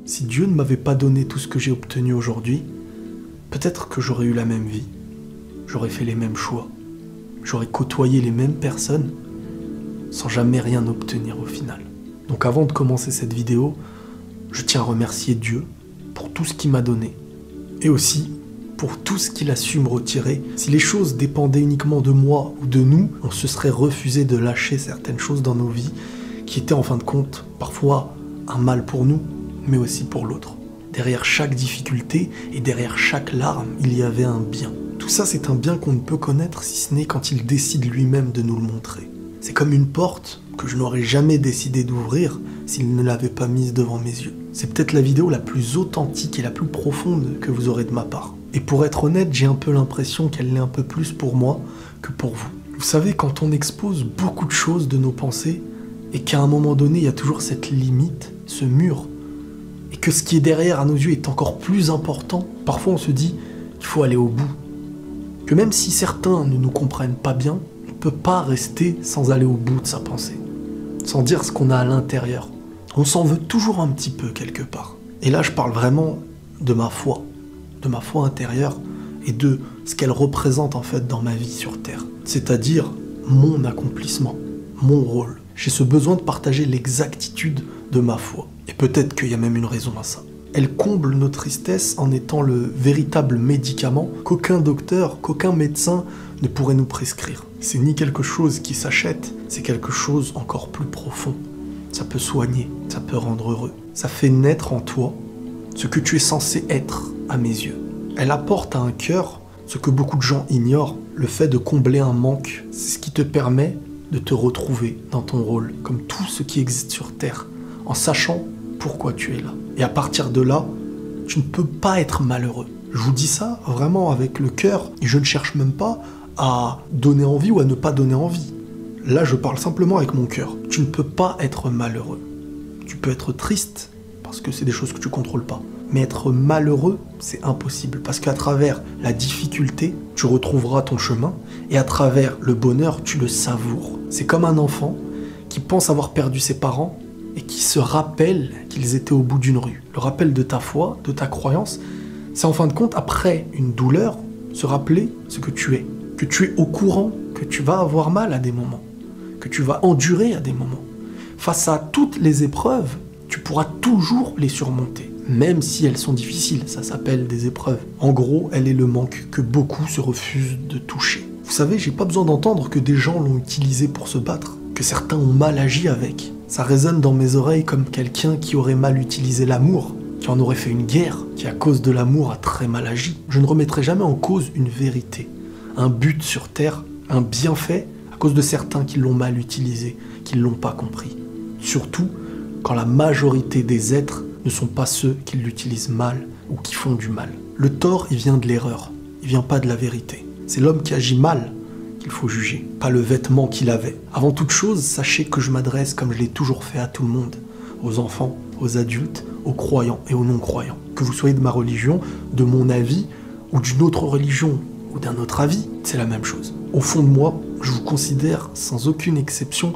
Si Dieu ne m'avait pas donné tout ce que j'ai obtenu aujourd'hui, peut-être que j'aurais eu la même vie, j'aurais fait les mêmes choix, j'aurais côtoyé les mêmes personnes, sans jamais rien obtenir au final. Donc avant de commencer cette vidéo, je tiens à remercier Dieu pour tout ce qu'il m'a donné, et aussi pour tout ce qu'il a su me retirer. Si les choses dépendaient uniquement de moi ou de nous, on se serait refusé de lâcher certaines choses dans nos vies, qui étaient en fin de compte parfois un mal pour nous, mais aussi pour l'autre. Derrière chaque difficulté et derrière chaque larme, il y avait un bien. Tout ça, c'est un bien qu'on ne peut connaître si ce n'est quand il décide lui-même de nous le montrer. C'est comme une porte que je n'aurais jamais décidé d'ouvrir s'il ne l'avait pas mise devant mes yeux. C'est peut-être la vidéo la plus authentique et la plus profonde que vous aurez de ma part. Et pour être honnête, j'ai un peu l'impression qu'elle l'est un peu plus pour moi que pour vous. Vous savez, quand on expose beaucoup de choses de nos pensées, et qu'à un moment donné, il y a toujours cette limite, ce mur, et que ce qui est derrière à nos yeux est encore plus important, parfois on se dit qu'il faut aller au bout. Que même si certains ne nous comprennent pas bien, on ne peut pas rester sans aller au bout de sa pensée, sans dire ce qu'on a à l'intérieur. On s'en veut toujours un petit peu quelque part. Et là, je parle vraiment de ma foi intérieure et de ce qu'elle représente en fait dans ma vie sur Terre. C'est-à-dire mon accomplissement, mon rôle. J'ai ce besoin de partager l'exactitude de ma foi. Et peut-être qu'il y a même une raison à ça. Elle comble nos tristesses en étant le véritable médicament qu'aucun docteur, qu'aucun médecin ne pourrait nous prescrire. C'est ni quelque chose qui s'achète, c'est quelque chose encore plus profond. Ça peut soigner, ça peut rendre heureux. Ça fait naître en toi ce que tu es censé être à mes yeux. Elle apporte à un cœur ce que beaucoup de gens ignorent, le fait de combler un manque. C'est ce qui te permet de te retrouver dans ton rôle, comme tout ce qui existe sur Terre, en sachant pourquoi tu es là. Et à partir de là, tu ne peux pas être malheureux. Je vous dis ça vraiment avec le cœur, et je ne cherche même pas à donner envie ou à ne pas donner envie. Là, je parle simplement avec mon cœur. Tu ne peux pas être malheureux. Tu peux être triste, parce que c'est des choses que tu ne contrôles pas. Mais être malheureux, c'est impossible, parce qu'à travers la difficulté, tu retrouveras ton chemin, et à travers le bonheur, tu le savoures. C'est comme un enfant qui pense avoir perdu ses parents, et qui se rappelle qu'ils étaient au bout d'une rue. Le rappel de ta foi, de ta croyance, c'est en fin de compte, après une douleur, se rappeler ce que tu es. Que tu es au courant, que tu vas avoir mal à des moments, que tu vas endurer à des moments. Face à toutes les épreuves, tu pourras toujours les surmonter. Même si elles sont difficiles, ça s'appelle des épreuves. En gros, elle est le manque que beaucoup se refusent de toucher. Vous savez, j'ai pas besoin d'entendre que des gens l'ont utilisé pour se battre, que certains ont mal agi avec. Ça résonne dans mes oreilles comme quelqu'un qui aurait mal utilisé l'amour, qui en aurait fait une guerre, qui à cause de l'amour a très mal agi. Je ne remettrai jamais en cause une vérité, un but sur Terre, un bienfait, à cause de certains qui l'ont mal utilisé, qui ne l'ont pas compris. Surtout quand la majorité des êtres ne sont pas ceux qui l'utilisent mal ou qui font du mal. Le tort, il vient de l'erreur, il vient pas de la vérité. C'est l'homme qui agit mal qu'il faut juger, pas le vêtement qu'il avait. Avant toute chose, sachez que je m'adresse, comme je l'ai toujours fait à tout le monde, aux enfants, aux adultes, aux croyants et aux non-croyants. Que vous soyez de ma religion, de mon avis, ou d'une autre religion, ou d'un autre avis, c'est la même chose. Au fond de moi, je vous considère, sans aucune exception,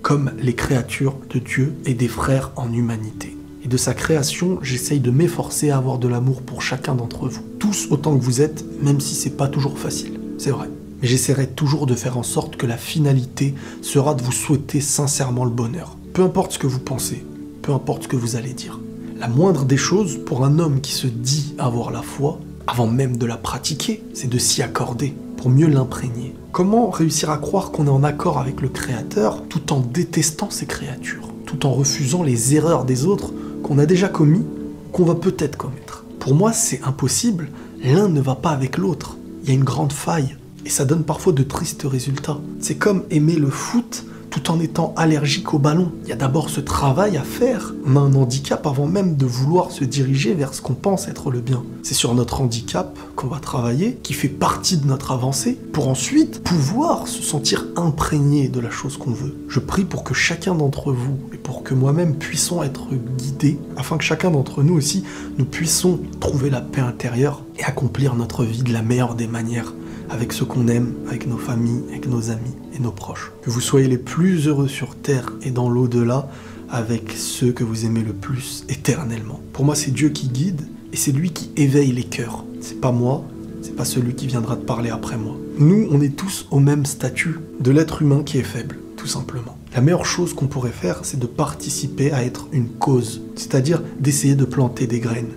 comme les créatures de Dieu et des frères en humanité. Et de sa création, j'essaye de m'efforcer à avoir de l'amour pour chacun d'entre vous. Tous autant que vous êtes, même si c'est pas toujours facile. C'est vrai. Mais j'essaierai toujours de faire en sorte que la finalité sera de vous souhaiter sincèrement le bonheur. Peu importe ce que vous pensez, peu importe ce que vous allez dire. La moindre des choses, pour un homme qui se dit avoir la foi, avant même de la pratiquer, c'est de s'y accorder, pour mieux l'imprégner. Comment réussir à croire qu'on est en accord avec le Créateur, tout en détestant ses créatures, tout en refusant les erreurs des autres qu'on a déjà commis, qu'on va peut-être commettre? Pour moi, c'est impossible, l'un ne va pas avec l'autre. Il y a une grande faille. Et ça donne parfois de tristes résultats. C'est comme aimer le foot tout en étant allergique au ballon. Il y a d'abord ce travail à faire. On a un handicap avant même de vouloir se diriger vers ce qu'on pense être le bien. C'est sur notre handicap qu'on va travailler, qui fait partie de notre avancée, pour ensuite pouvoir se sentir imprégné de la chose qu'on veut. Je prie pour que chacun d'entre vous, et pour que moi-même puissions être guidés, afin que chacun d'entre nous aussi, nous puissions trouver la paix intérieure et accomplir notre vie de la meilleure des manières, avec ceux qu'on aime, avec nos familles, avec nos amis et nos proches. Que vous soyez les plus heureux sur Terre et dans l'au-delà, avec ceux que vous aimez le plus éternellement. Pour moi, c'est Dieu qui guide et c'est lui qui éveille les cœurs. C'est pas moi, c'est pas celui qui viendra te parler après moi. Nous, on est tous au même statut de l'être humain qui est faible, tout simplement. La meilleure chose qu'on pourrait faire, c'est de participer à être une cause, c'est-à-dire d'essayer de planter des graines.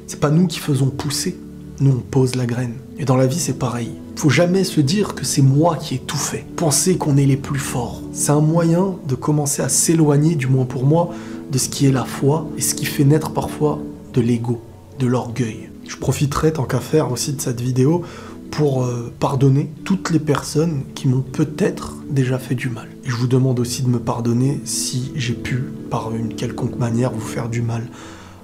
C'est pas nous qui faisons pousser, nous on pose la graine. Et dans la vie, c'est pareil. Faut jamais se dire que c'est moi qui ai tout fait. Penser qu'on est les plus forts. C'est un moyen de commencer à s'éloigner, du moins pour moi, de ce qui est la foi et ce qui fait naître parfois de l'ego, de l'orgueil. Je profiterai tant qu'à faire aussi de cette vidéo pour pardonner toutes les personnes qui m'ont peut-être déjà fait du mal. Et je vous demande aussi de me pardonner si j'ai pu, par une quelconque manière, vous faire du mal,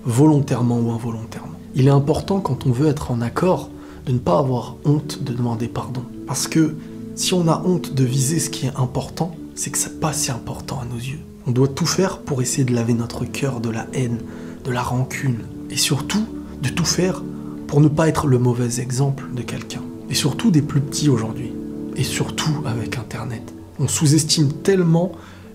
volontairement ou involontairement. Il est important, quand on veut être en accord, de ne pas avoir honte de demander pardon. Parce que si on a honte de viser ce qui est important, c'est que c'est pas si important à nos yeux. On doit tout faire pour essayer de laver notre cœur de la haine, de la rancune, et surtout de tout faire pour ne pas être le mauvais exemple de quelqu'un. Et surtout des plus petits aujourd'hui. Et surtout avec Internet. On sous-estime tellement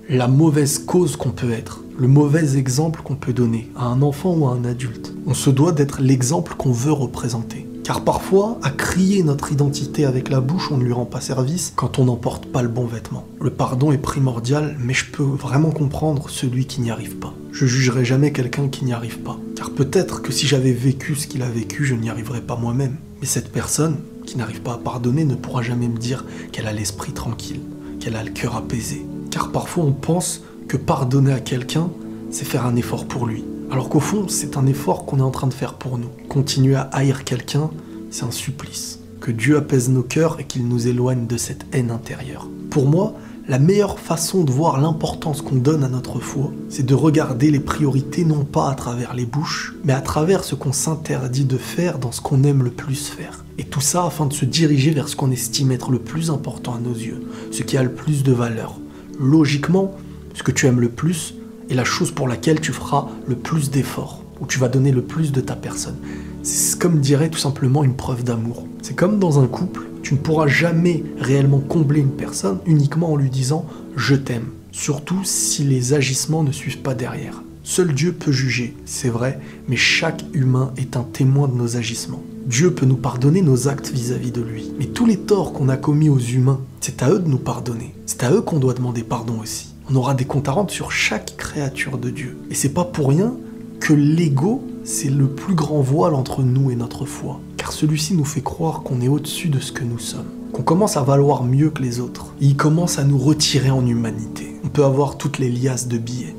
la mauvaise cause qu'on peut être, le mauvais exemple qu'on peut donner à un enfant ou à un adulte. On se doit d'être l'exemple qu'on veut représenter. Car parfois, à crier notre identité avec la bouche, on ne lui rend pas service quand on n'en porte pas le bon vêtement. Le pardon est primordial, mais je peux vraiment comprendre celui qui n'y arrive pas. Je jugerai jamais quelqu'un qui n'y arrive pas. Car peut-être que si j'avais vécu ce qu'il a vécu, je n'y arriverais pas moi-même. Mais cette personne qui n'arrive pas à pardonner ne pourra jamais me dire qu'elle a l'esprit tranquille, qu'elle a le cœur apaisé. Car parfois on pense que pardonner à quelqu'un, c'est faire un effort pour lui. Alors qu'au fond, c'est un effort qu'on est en train de faire pour nous. Continuer à haïr quelqu'un, c'est un supplice. Que Dieu apaise nos cœurs et qu'il nous éloigne de cette haine intérieure. Pour moi, la meilleure façon de voir l'importance qu'on donne à notre foi, c'est de regarder les priorités non pas à travers les bouches, mais à travers ce qu'on s'interdit de faire dans ce qu'on aime le plus faire. Et tout ça afin de se diriger vers ce qu'on estime être le plus important à nos yeux, ce qui a le plus de valeur. Logiquement, ce que tu aimes le plus est la chose pour laquelle tu feras le plus d'efforts, où tu vas donner le plus de ta personne. C'est comme dirait tout simplement une preuve d'amour. C'est comme dans un couple, tu ne pourras jamais réellement combler une personne uniquement en lui disant « je t'aime », surtout si les agissements ne suivent pas derrière. Seul Dieu peut juger, c'est vrai, mais chaque humain est un témoin de nos agissements. Dieu peut nous pardonner nos actes vis-à-vis de lui. Mais tous les torts qu'on a commis aux humains, c'est à eux de nous pardonner. C'est à eux qu'on doit demander pardon aussi. On aura des comptes à rendre sur chaque créature de Dieu. Et c'est pas pour rien que l'ego, c'est le plus grand voile entre nous et notre foi. Car celui-ci nous fait croire qu'on est au-dessus de ce que nous sommes. Qu'on commence à valoir mieux que les autres. Il commence à nous retirer en humanité. On peut avoir toutes les liasses de billets,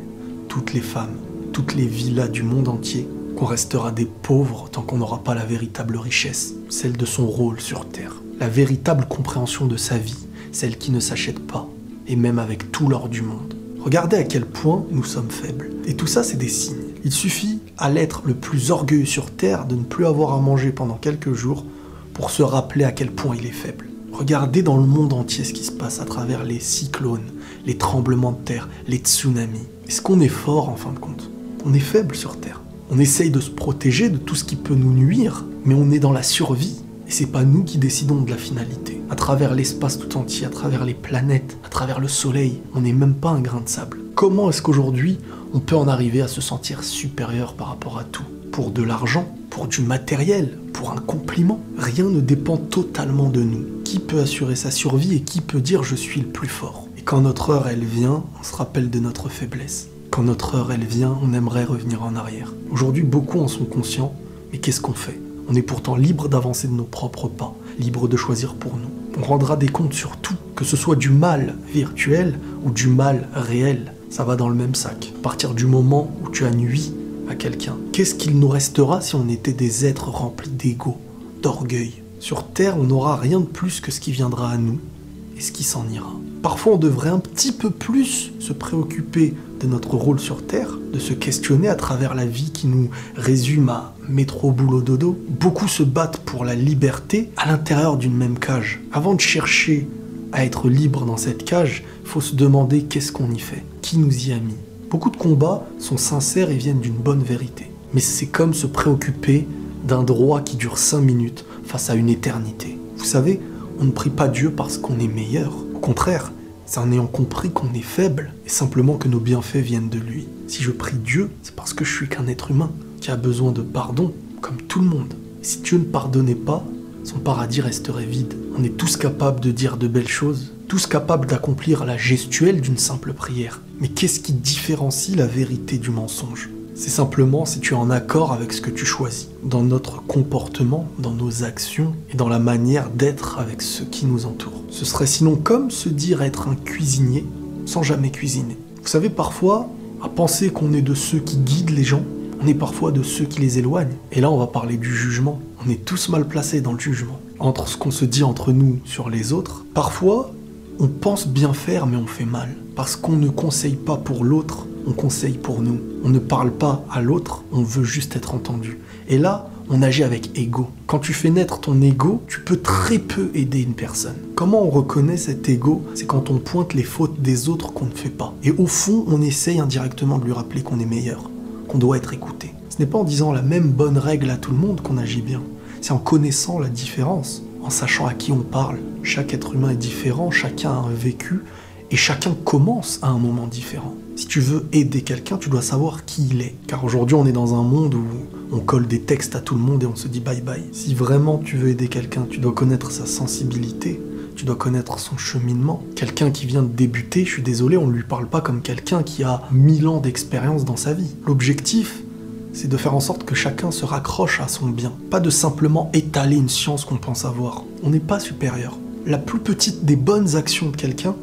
toutes les femmes, toutes les villas du monde entier, qu'on restera des pauvres tant qu'on n'aura pas la véritable richesse, celle de son rôle sur Terre. La véritable compréhension de sa vie, celle qui ne s'achète pas, et même avec tout l'or du monde. Regardez à quel point nous sommes faibles. Et tout ça, c'est des signes. Il suffit à l'être le plus orgueilleux sur Terre de ne plus avoir à manger pendant quelques jours pour se rappeler à quel point il est faible. Regardez dans le monde entier ce qui se passe à travers les cyclones, les tremblements de terre, les tsunamis. Est-ce qu'on est fort en fin de compte? On est faible sur Terre. On essaye de se protéger de tout ce qui peut nous nuire, mais on est dans la survie. Et c'est pas nous qui décidons de la finalité. À travers l'espace tout entier, à travers les planètes, à travers le soleil, on n'est même pas un grain de sable. Comment est-ce qu'aujourd'hui, on peut en arriver à se sentir supérieur par rapport à tout? Pour de l'argent, pour du matériel, pour un compliment? Rien ne dépend totalement de nous. Qui peut assurer sa survie et qui peut dire « je suis le plus fort » ? Et quand notre heure, elle vient, on se rappelle de notre faiblesse. Quand notre heure, elle vient, on aimerait revenir en arrière. Aujourd'hui, beaucoup en sont conscients, mais qu'est-ce qu'on fait? On est pourtant libre d'avancer de nos propres pas, libre de choisir pour nous. On rendra des comptes sur tout, que ce soit du mal virtuel ou du mal réel. Ça va dans le même sac. À partir du moment où tu as nui à quelqu'un, qu'est-ce qu'il nous restera si on était des êtres remplis d'ego, d'orgueil? Sur Terre, on n'aura rien de plus que ce qui viendra à nous et ce qui s'en ira. Parfois, on devrait un petit peu plus se préoccuper de notre rôle sur Terre, de se questionner à travers la vie qui nous résume à métro, boulot, dodo. Beaucoup se battent pour la liberté à l'intérieur d'une même cage. Avant de chercher à être libre dans cette cage, il faut se demander qu'est-ce qu'on y fait, qui nous y a mis. Beaucoup de combats sont sincères et viennent d'une bonne vérité. Mais c'est comme se préoccuper d'un droit qui dure 5 minutes face à une éternité. Vous savez, on ne prie pas Dieu parce qu'on est meilleur. Au contraire, C'est en ayant compris qu'on est faible et simplement que nos bienfaits viennent de lui. Si je prie Dieu, c'est parce que je suis qu'un être humain qui a besoin de pardon, comme tout le monde. Et si Dieu ne pardonnait pas, son paradis resterait vide. On est tous capables de dire de belles choses, tous capables d'accomplir la gestuelle d'une simple prière. Mais qu'est-ce qui différencie la vérité du mensonge ? C'est simplement si tu es en accord avec ce que tu choisis, dans notre comportement, dans nos actions et dans la manière d'être avec ceux qui nous entourent. Ce serait sinon comme se dire être un cuisinier sans jamais cuisiner. Vous savez, parfois, à penser qu'on est de ceux qui guident les gens, on est parfois de ceux qui les éloignent. Et là, on va parler du jugement. On est tous mal placés dans le jugement. Entre ce qu'on se dit entre nous sur les autres, parfois, on pense bien faire, mais on fait mal. Parce qu'on ne conseille pas pour l'autre, on conseille pour nous. On ne parle pas à l'autre, on veut juste être entendu. Et là, on agit avec ego. Quand tu fais naître ton ego, tu peux très peu aider une personne. Comment on reconnaît cet ego ? C'est quand on pointe les fautes des autres qu'on ne fait pas. Et au fond, on essaye indirectement de lui rappeler qu'on est meilleur, qu'on doit être écouté. Ce n'est pas en disant la même bonne règle à tout le monde qu'on agit bien. C'est en connaissant la différence, en sachant à qui on parle. Chaque être humain est différent, chacun a un vécu, et chacun commence à un moment différent. Si tu veux aider quelqu'un, tu dois savoir qui il est. Car aujourd'hui, on est dans un monde où on colle des textes à tout le monde et on se dit bye bye. Si vraiment tu veux aider quelqu'un, tu dois connaître sa sensibilité, tu dois connaître son cheminement. Quelqu'un qui vient de débuter, je suis désolé, on ne lui parle pas comme quelqu'un qui a 1000 ans d'expérience dans sa vie. L'objectif, c'est de faire en sorte que chacun se raccroche à son bien. Pas de simplement étaler une science qu'on pense avoir. On n'est pas supérieur. La plus petite des bonnes actions de quelqu'un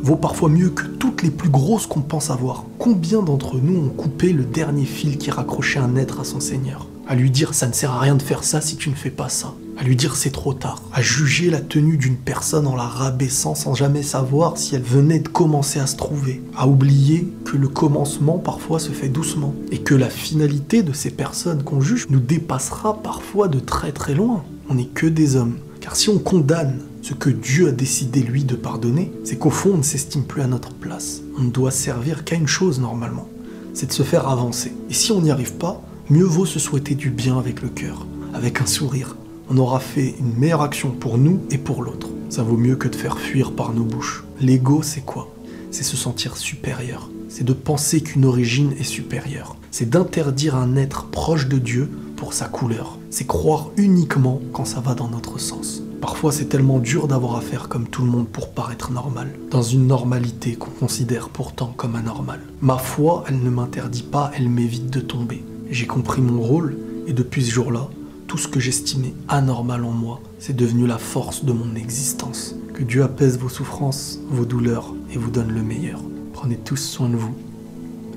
vaut parfois mieux que toutes les plus grosses qu'on pense avoir. Combien d'entre nous ont coupé le dernier fil qui raccrochait un être à son Seigneur ? À lui dire « ça ne sert à rien de faire ça si tu ne fais pas ça ». À lui dire « c'est trop tard ». À juger la tenue d'une personne en la rabaissant sans jamais savoir si elle venait de commencer à se trouver. À oublier que le commencement parfois se fait doucement. Et que la finalité de ces personnes qu'on juge nous dépassera parfois de très très loin. On n'est que des hommes. Car si on condamne ce que Dieu a décidé lui de pardonner, c'est qu'au fond on ne s'estime plus à notre place. On ne doit servir qu'à une chose normalement, c'est de se faire avancer. Et si on n'y arrive pas, mieux vaut se souhaiter du bien avec le cœur, avec un sourire. On aura fait une meilleure action pour nous et pour l'autre. Ça vaut mieux que de faire fuir par nos bouches. L'ego, c'est quoi ? C'est se sentir supérieur. C'est de penser qu'une origine est supérieure. C'est d'interdire un être proche de Dieu pour sa couleur. C'est croire uniquement quand ça va dans notre sens. Parfois, c'est tellement dur d'avoir à faire comme tout le monde pour paraître normal, dans une normalité qu'on considère pourtant comme anormale. Ma foi, elle ne m'interdit pas, elle m'évite de tomber. J'ai compris mon rôle, et depuis ce jour-là, tout ce que j'estimais anormal en moi, c'est devenu la force de mon existence. Que Dieu apaise vos souffrances, vos douleurs, et vous donne le meilleur. Prenez tous soin de vous,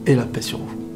et la paix sur vous.